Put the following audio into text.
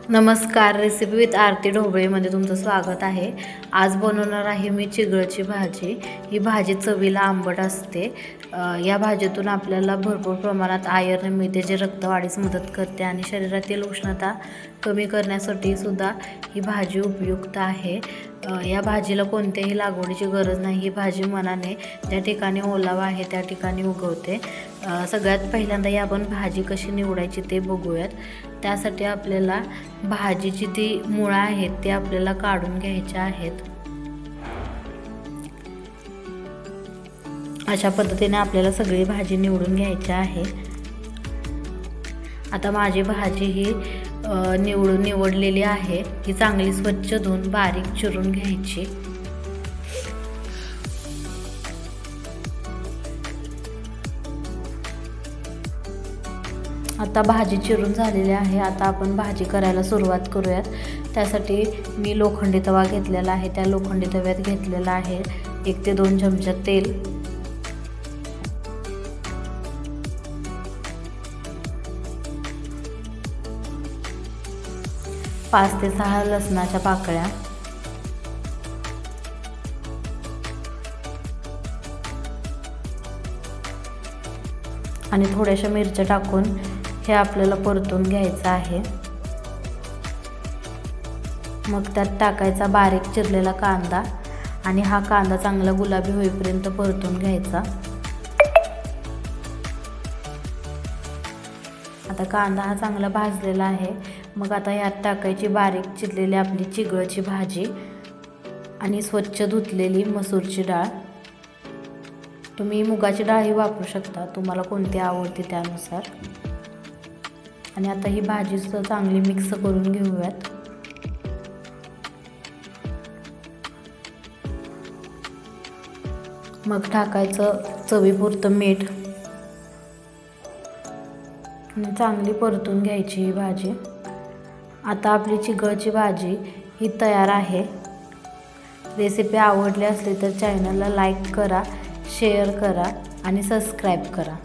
नमस्कार. Recipe with आरती ढोबळेमध्ये तुमचं स्वागत आहे. आज बनवणार आहे मी चिगळची भाजी. ही भाजी चवीला आंबट असते. या भाजीतून आपल्याला भरपूर प्रमाणात आयर्न मिळते, जे रक्तवाढीस मदत करते आणि शरीरातील उष्णता कमी करण्यासाठी सुद्धा ही भाजी उपयुक्त आहे. या भाजीला कोणत्याही लागवडीची गरज नाही. ही भाजी मनाने त्या ठिकाणी ओलावा आहे त्या ठिकाणी उगवते. सगळ्यात पहिल्यांदा आपण भाजी कशी निवडायची ते बघूयात. त्यासाठी आपल्याला भाजीची ती मुळं आहेत ते आपल्याला काढून घ्यायच्या आहेत. अशा पद्धतीने आपल्याला सगळी भाजी निवडून घ्यायची आहे. आता माझी भाजी ही निवडलेली आहे. ही चांगली स्वच्छ धुवून बारीक चिरून घ्यायची. आता भाजी चिरून झालेली आहे. आता आपण भाजी करायला सुरुवात करूयात. त्यासाठी मी लोखंडी तवा घेतलेला आहे. त्या लोखंडी तव्यात घेतलेला आहे 1 ते 2 चमचे तेल. पाच ते 6 लसणाच्या पाकळ्या, आणि थोड्याशा मिरच्या टाकून हे आपल्याला परतून घ्यायचं आहे. मग त्यात टाकायचा बारीक चिरलेला कांदा आणि हा कांदा चांगला गुलाबी होईपर्यंत परतून घ्यायचा. आता कांदा हा चांगला भाजलेला आहे. मग आता यात टाकायची बारीक चिरलेली आपली चिगळची भाजी आणि स्वच्छ धुतलेली मसूरची डाळ. तुम्ही मुगाची डाळही वापरू शकता, तुम्हाला कोणती आवडते त्यानुसार. आणि आता ही भाजी चांगली मिक्स करून घेऊयात. मग टाकायचं चवीपुरतं मीठ आणि चांगली परतून घ्यायची ही भाजी. आता आपली चिगळची भाजी ही तयार आहे. रेसिपी आवडली असली तर चॅनलला लाईक करा, शेअर करा आणि सबस्क्राईब करा.